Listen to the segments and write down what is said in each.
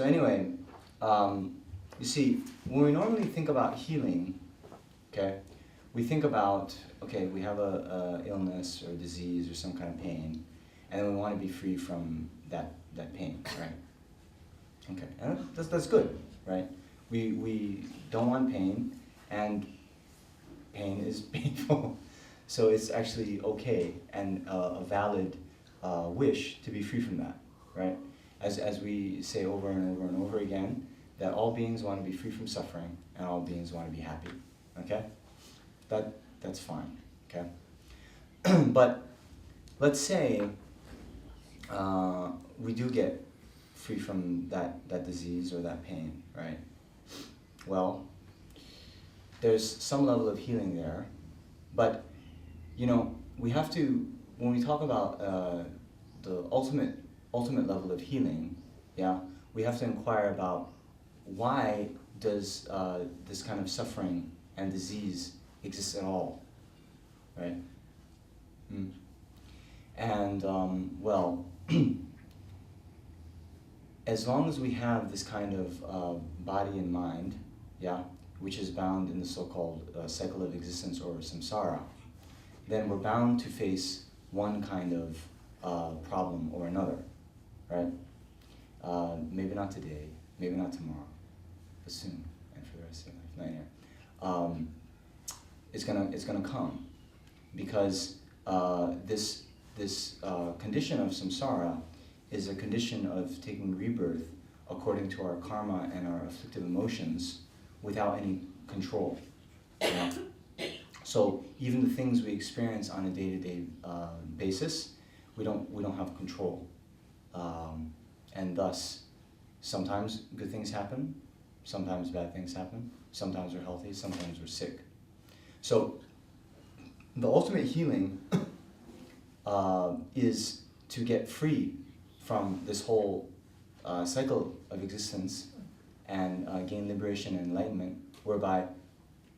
So anyway, you see, when we normally think about healing, okay, we think about, okay, we have a illness or disease or some kind of pain, and we want to be free from that pain, right? Okay, and that's good, right? We don't want pain, and pain is painful. So it's actually okay and a valid wish to be free from that, right? As we say over and over and over again, that all beings want to be free from suffering and all beings want to be happy, okay? That's fine, okay? But let's say we do get free from that disease or that pain, right? Well, there's some level of healing there, but you know, we have to, when we talk about the ultimate level of healing, yeah, we have to inquire about why does this kind of suffering and disease exist at all, right? And well, as long as we have this kind of body and mind, yeah, which is bound in the so-called cycle of existence or samsara, then we're bound to face one kind of problem or another, right? Maybe not today, maybe not tomorrow, but soon, and for the rest of your life, not here. It's gonna come, because this condition of samsara is a condition of taking rebirth according to our karma and our afflictive emotions without any control. Yeah? So even the things we experience on a day-to-day basis, we don't have control, and thus sometimes good things happen, sometimes bad things happen, sometimes we're healthy, sometimes we're sick. So the ultimate healing is to get free from this whole cycle of existence and gain liberation and enlightenment, whereby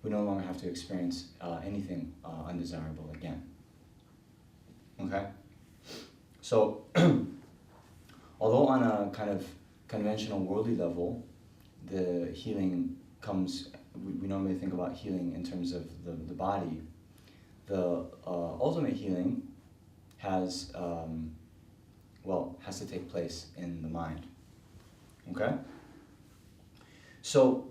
we no longer have to experience anything undesirable again. Okay? So, although on a kind of conventional worldly level, the healing comes, we normally think about healing in terms of the body, the ultimate healing has, has to take place in the mind. Okay? So,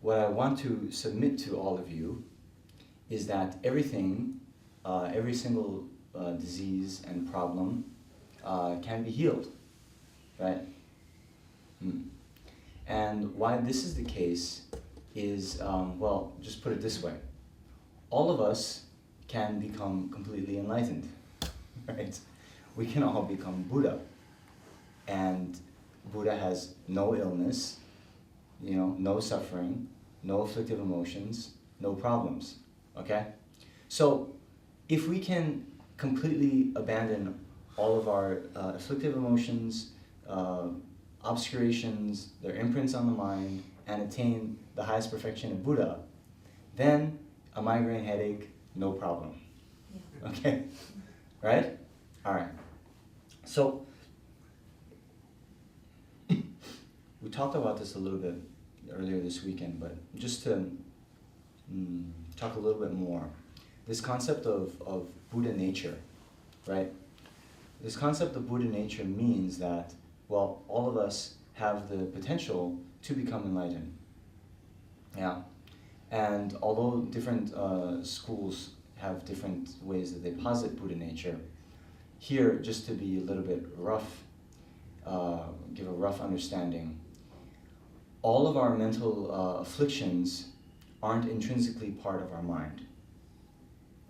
what I want to submit to all of you is that everything, every single disease and problem can be healed, right? And why this is the case is, just put it this way. All of us can become completely enlightened, right? We can all become Buddha. And Buddha has no illness, no suffering, no afflictive emotions, no problems, okay? So if we can completely abandon all of our afflictive emotions, obscurations, their imprints on the mind, and attain the highest perfection of Buddha, then a migraine headache, no problem. Yeah. Okay? Right? All right. So, we talked about this a little bit earlier this weekend, but just to talk a little bit more. This concept of Buddha nature, right? This concept of Buddha nature means that, all of us have the potential to become enlightened. Yeah? And although different schools have different ways that they posit Buddha nature, here, just to be a little bit rough, give a rough understanding, all of our mental afflictions aren't intrinsically part of our mind.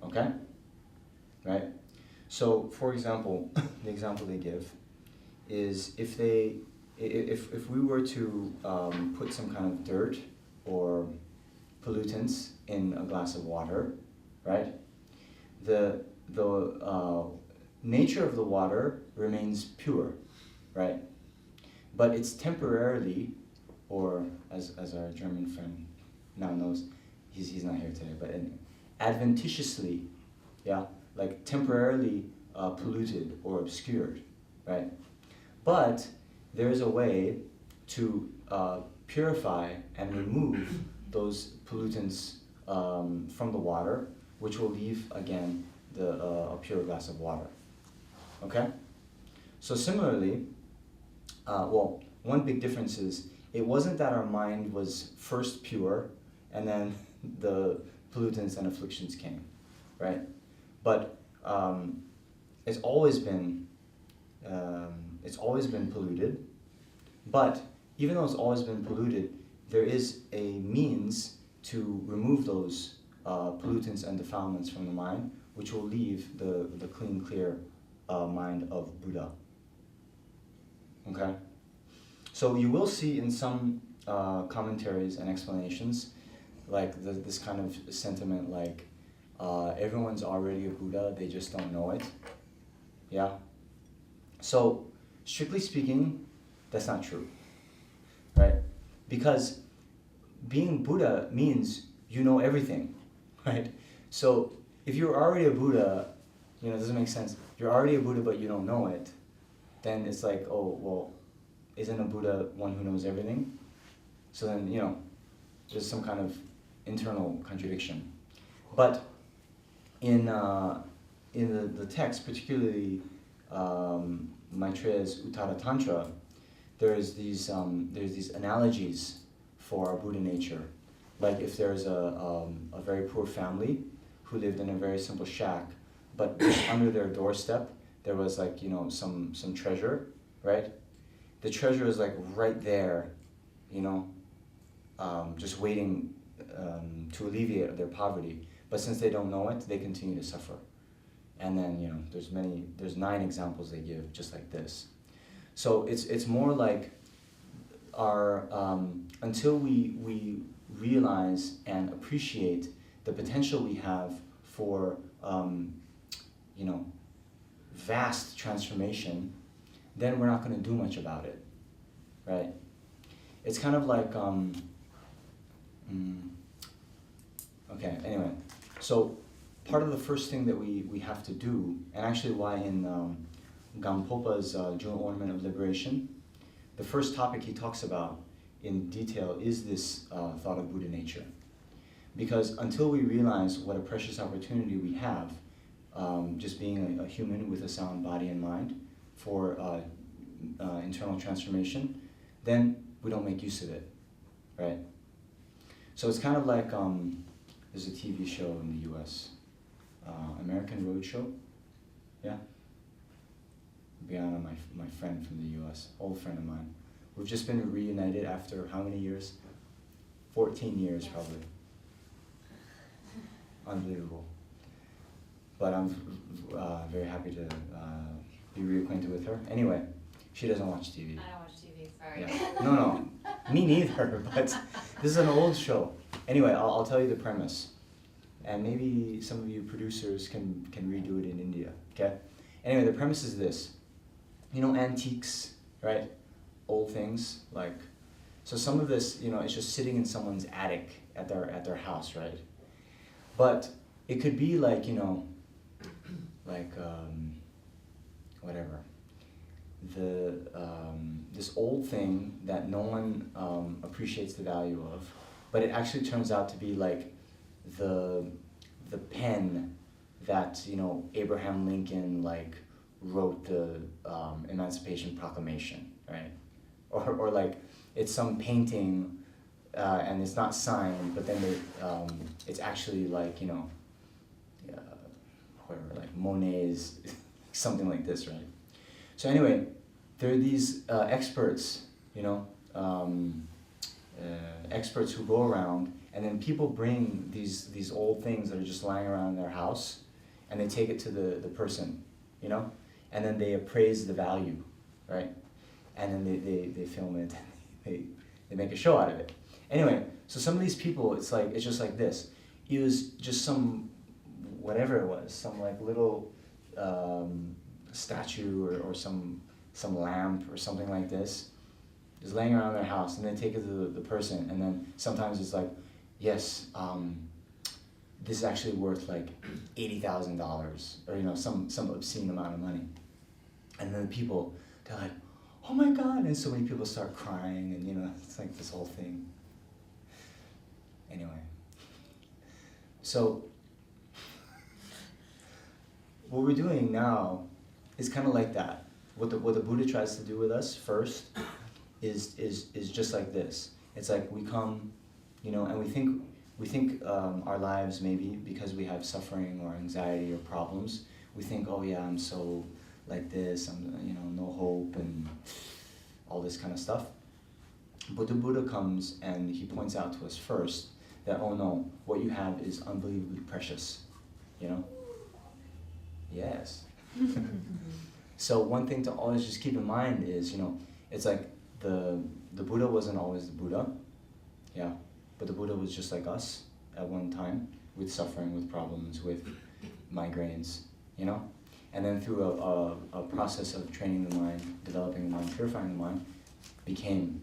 Okay? Right? So, for example, the example they give is if we were to put some kind of dirt or pollutants in a glass of water, right? The nature of the water remains pure, right? But it's temporarily, or as our German friend now knows, he's not here today, but adventitiously, yeah, like temporarily polluted or obscured, right? But there is a way to purify and remove those pollutants from the water, which will leave, again, a pure glass of water. Okay? So similarly, well, one big difference is it wasn't that our mind was first pure and then the pollutants and afflictions came, right? But it's always been polluted. But even though it's always been polluted, there is a means to remove those pollutants and defilements from the mind, which will leave the clean, clear mind of Buddha. Okay? So you will see in some commentaries and explanations, like this kind of sentiment, like everyone's already a Buddha, they just don't know it. Yeah? So, strictly speaking, that's not true, right? Because being Buddha means you know everything, right? So if you're already a Buddha, it doesn't make sense. You're already a Buddha but you don't know it, then it's like, oh, well, isn't a Buddha one who knows everything? So then, there's some kind of internal contradiction. But in the text, particularly Maitreya's Uttara Tantra, there's these analogies for our Buddha nature. Like if there's a very poor family who lived in a very simple shack, but just under their doorstep there was some treasure, right? The treasure is right there, just waiting to alleviate their poverty. But since they don't know it, they continue to suffer. And then there's 9 examples they give just like this. So it's more like our until we realize and appreciate the potential we have for vast transformation, then we're not going to do much about it, right? It's kind of like okay, anyway, so part of the first thing that we have to do, and actually why in Gampopa's Jewel Ornament of Liberation, the first topic he talks about in detail is this thought of Buddha nature. Because until we realize what a precious opportunity we have, just being a human with a sound body and mind for internal transformation, then we don't make use of it, right? So it's kind of like, there's a TV show in the US, American Roadshow, yeah? Brianna, my friend from the US, old friend of mine. We've just been reunited after how many years? 14 years, probably. Unbelievable. But I'm very happy to be reacquainted with her. Anyway, she doesn't watch TV. I don't watch TV, sorry. Yeah. No, me neither, but this is an old show. Anyway, I'll tell you the premise. And maybe some of you producers can redo it in India, okay? Anyway, the premise is this. Antiques, right? Old things, so some of this, it's just sitting in someone's attic at their house, right? But it could be whatever. This old thing that no one appreciates the value of, but it actually turns out to be the pen that Abraham Lincoln wrote the Emancipation Proclamation, right? Or it's some painting and it's not signed, but then it's actually whatever, Monet's, something like this, right? So anyway, there are these experts, experts who go around, and then people bring these old things that are just lying around in their house, and they take it to the person, and then they appraise the value, right? And then they film it, and they make a show out of it. Anyway, so some of these people, it's just like this. It was just some, whatever it was, some little statue or some lamp or something like this, is laying around their house, and they take it to the person, and then sometimes it's yes, this is actually worth $80,000, or some obscene amount of money. And then the people, they're like, oh my God, and so many people start crying, and it's like this whole thing. Anyway, so what we're doing now is kind of like that. What the Buddha tries to do with us first is just like this. It's like we come, and we think our lives, maybe because we have suffering or anxiety or problems, we think, oh yeah, I'm so like this, I'm no hope and all this kind of stuff. But the Buddha comes and he points out to us first that, oh no, what you have is unbelievably precious, Yes. So one thing to always just keep in mind is, it's like the Buddha wasn't always the Buddha, yeah, but the Buddha was just like us at one time, with suffering, with problems, with migraines, and then through a process of training the mind, developing the mind, purifying the mind, became,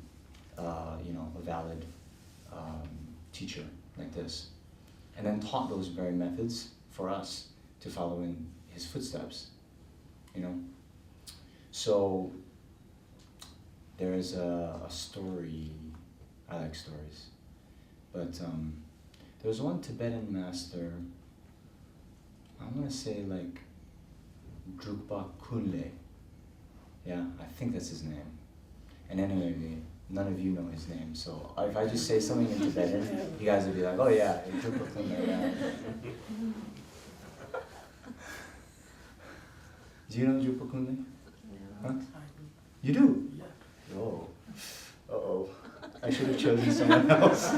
a valid teacher like this, and then taught those very methods for us to follow in his footsteps, So there is a story, I like stories, but there was one Tibetan master, I'm going to say like Drukpa Kunle, yeah, I think that's his name. And anyway, none of you know his name, so if I just say something in Tibetan, you guys will be like, oh yeah, Drukpa Kunle, yeah. Do you know Drukpa Kunle? Huh? You do? Yeah. Oh. Uh-oh. I should have chosen someone else.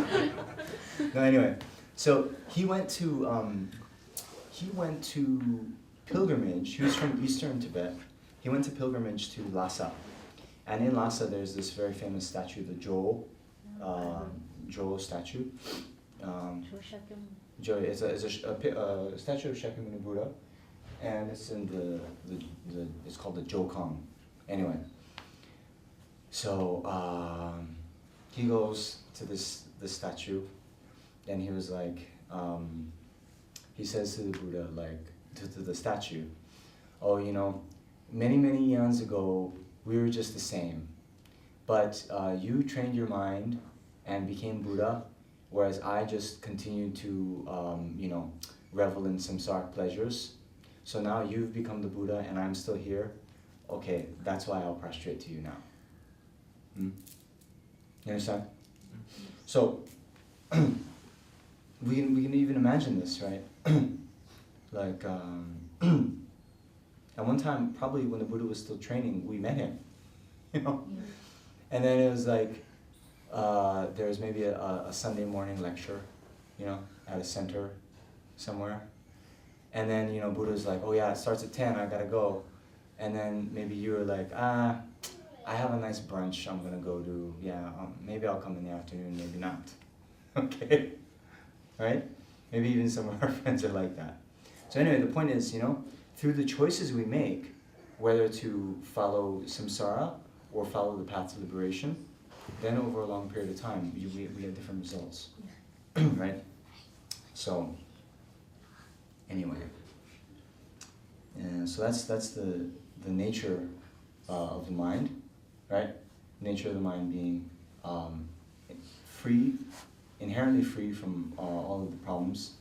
No, anyway. So he went to pilgrimage. He was from eastern Tibet. He went to pilgrimage to Lhasa. And in Lhasa there's this very famous statue, the Jo statue. Jo is a statue of Shakyamuni Buddha. And it's in it's called the Jokong. Anyway, so he goes to this statue, and he was like, he says to the Buddha, like, to the statue, oh, many eons ago, we were just the same, but you trained your mind and became Buddha, whereas I just continued to, revel in samsaric pleasures. So now you've become the Buddha and I'm still here. Okay, that's why I'll prostrate to you now. You understand? So we can even imagine this, right? Like at one time, probably when the Buddha was still training, we met him, And then it was like there was maybe a Sunday morning lecture, at a center somewhere. And then, Buddha's like, oh yeah, it starts at 10, I gotta go. And then maybe you were like, I have a nice brunch I'm gonna go to. Yeah, maybe I'll come in the afternoon, maybe not. Okay? Right? Maybe even some of our friends are like that. So anyway, the point is, through the choices we make, whether to follow samsara or follow the path to liberation, then over a long period of time, we have different results. Right? So, anyway, and so that's the nature of the mind, right? Nature of the mind being free, inherently free from all of the problems,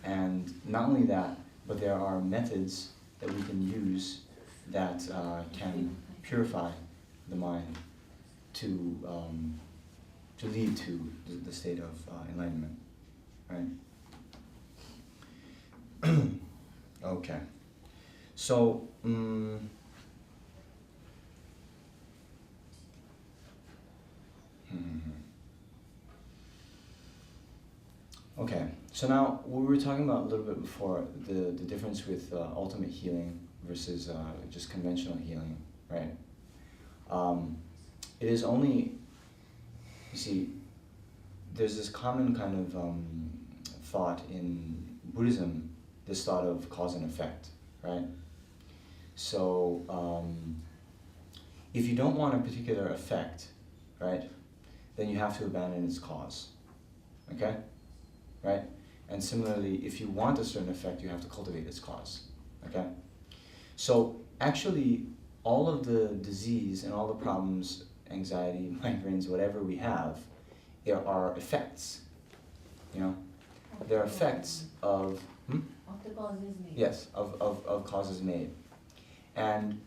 and not only that, but there are methods that we can use that can purify the mind to lead to the state of enlightenment, right? Okay, so okay, so now we were talking about a little bit before the difference with ultimate healing versus just conventional healing, right? It is only, you see, there's this common kind of thought in Buddhism, this thought of cause and effect, right? So if you don't want a particular effect, right, then you have to abandon its cause, okay? Right? And similarly, if you want a certain effect, you have to cultivate its cause, okay? So actually, all of the disease and all the problems, anxiety, migraines, whatever we have, are effects. You know, they're effects of of the causes made. yes, of causes made. And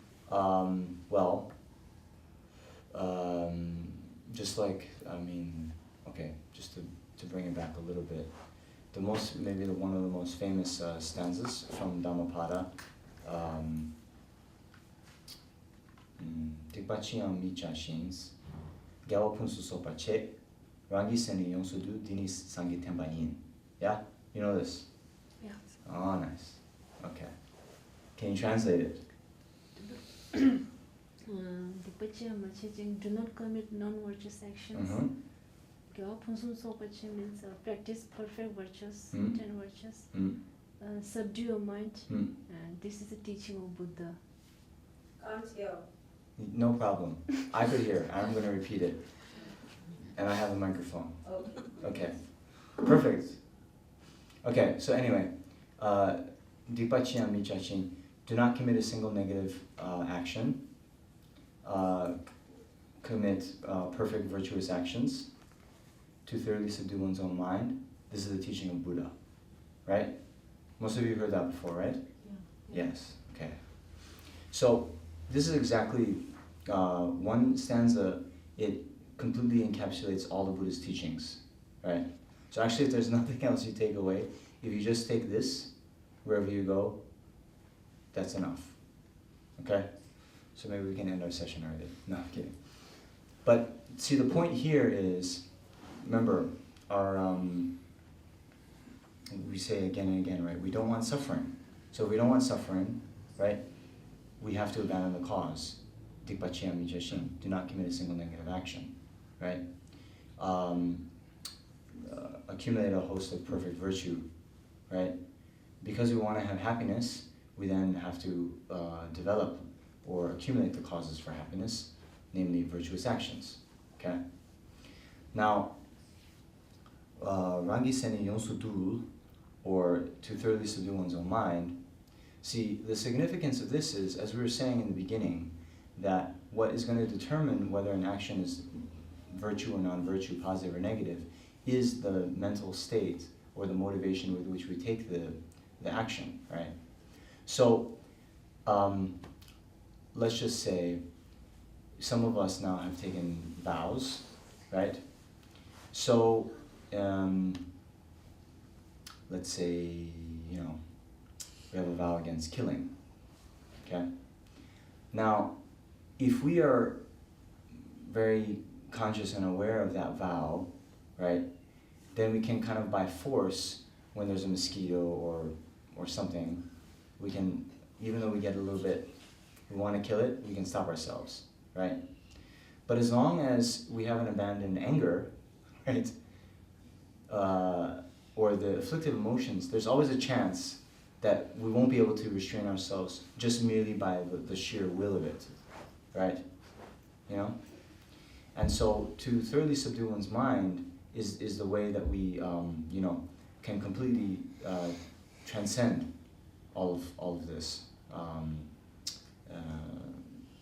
just like, I mean, okay, just to bring it back a little bit, one of the most famous stanzas from Dhammapada, Tikpachiam Micha Shins, Gawapunsu Sopache, Rangi Seni Yonsudu Dinis Sangi Tembayin. Yeah? You know this? Yeah. Oh, nice. Okay. Can you translate it? Do not commit non-virtuous actions. Means practice perfect virtues, 10 virtues. Subdue your mind. And this is the teaching of Buddha. Can't hear. No problem. I could hear. I'm going to repeat it. And I have a microphone. Okay. Perfect. Okay, so anyway, Dipachiyam Michachin, do not commit a single negative action. Commit perfect virtuous actions. To thoroughly subdue one's own mind. This is the teaching of Buddha, right? Most of you heard that before, right? Yeah. Yes, okay. So this is exactly one stanza. It completely encapsulates all the Buddha's teachings, right? So actually, if there's nothing else you take away, if you just take this, wherever you go, that's enough, okay? So maybe we can end our session already. No, I'm kidding. But see, the point here is, remember, we say again and again, right? We don't want suffering. So if we don't want suffering, right, we have to abandon the cause. Dikpachiyam Mijashin, do not commit a single negative action, right? Accumulate a host of perfect virtue, right? Because we want to have happiness, we then have to develop or accumulate the causes for happiness, namely virtuous actions, okay? Now, Rangi Seni Yonsudul, or to thoroughly subdue one's own mind, see, the significance of this is, as we were saying in the beginning, that what is going to determine whether an action is virtue or non-virtue, positive or negative, is the mental state or the motivation with which we take the action, right? So, let's just say some of us now have taken vows, right? So, let's say, we have a vow against killing, okay? Now, if we are very conscious and aware of that vow, right, then we can kind of by force, when there's a mosquito or something, we can, even though we get a little bit, we want to kill it, we can stop ourselves, right? But as long as we haven't abandoned anger, right, or the afflictive emotions, there's always a chance that we won't be able to restrain ourselves just merely by the sheer will of it, right? And so to thoroughly subdue one's mind is the way that we, can completely transcend all of this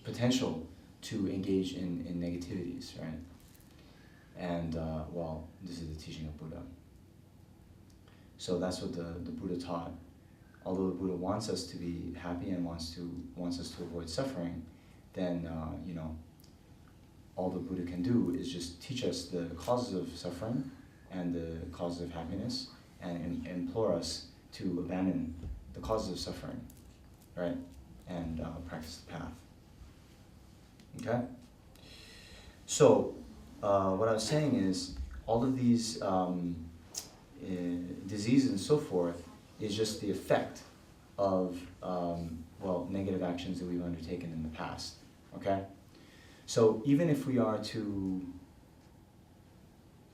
potential to engage in negativities, right? And this is the teaching of Buddha. So that's what the Buddha taught. Although the Buddha wants us to be happy and wants us to avoid suffering, then all the Buddha can do is just teach us the causes of suffering and the causes of happiness, and implore us to abandon the causes of suffering, right? And practice the path. Okay? So, what I was saying is, all of these diseases and so forth is just the effect of, negative actions that we've undertaken in the past, okay? So even if we are to,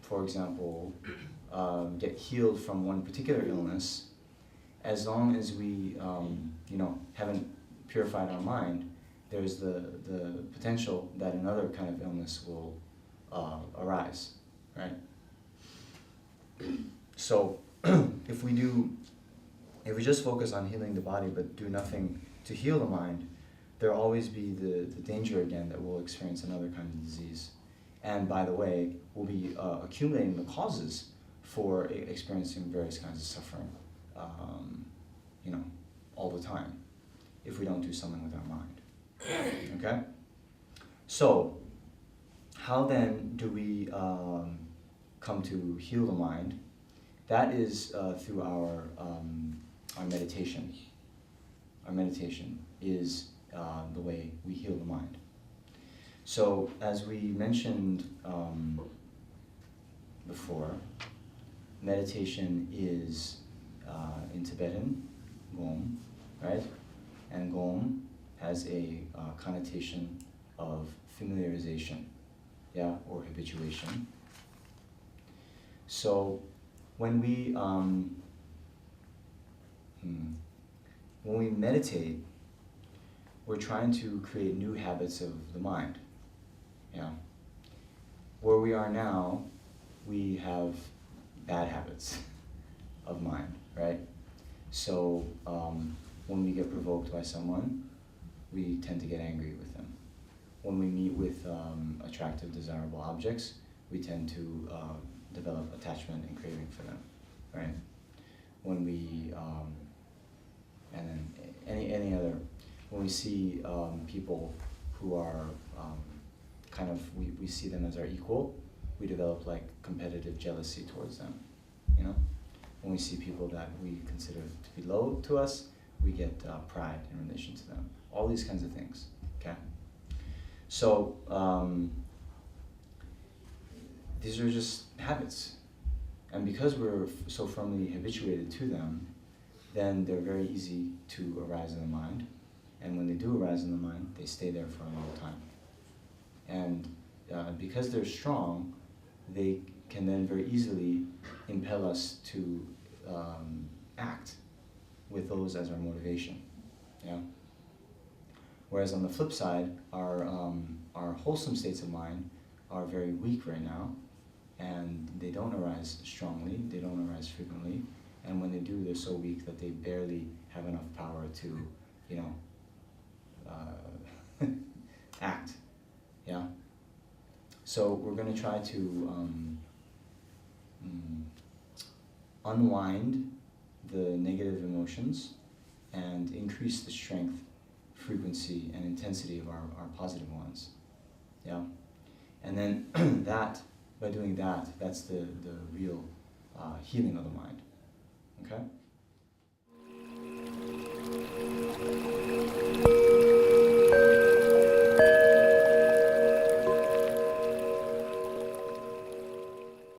for example, get healed from one particular illness, as long as we, haven't purified our mind, there's the potential that another kind of illness will arise, right? So if we just focus on healing the body but do nothing to heal the mind, there'll always be the danger again that we'll experience another kind of disease. And by the way, we'll be accumulating the causes for experiencing various kinds of suffering, all the time, if we don't do something with our mind. Okay? So, how then do we come to heal the mind? That is through our meditation. Our meditation is the way we heal the mind. So, as we mentioned before, meditation is in Tibetan, Gom, right? And Gom has a connotation of familiarization, or habituation. So, when we meditate, we're trying to create new habits of the mind. Where we are now, we have bad habits of mind, right? So when we get provoked by someone, we tend to get angry with them. When we meet with attractive, desirable objects, we tend to develop attachment and craving for them, right? When we, and then any other, when we see people who are we see them as our equal, we develop like competitive jealousy towards them, When we see people that we consider to be low to us, we get pride in relation to them. All these kinds of things, okay? So, these are just habits. And because we're so firmly habituated to them, then they're very easy to arise in the mind. And when they do arise in the mind, they stay there for a long time. And because they're strong, they can then very easily impel us to act with those as our motivation. Whereas on the flip side, our wholesome states of mind are very weak right now, and they don't arise strongly, they don't arise frequently, and when they do, they're so weak that they barely have enough power to, act. So we're going to try to unwind the negative emotions and increase the strength, frequency, and intensity of our positive ones. And then by doing that, that's the real healing of the mind. Okay?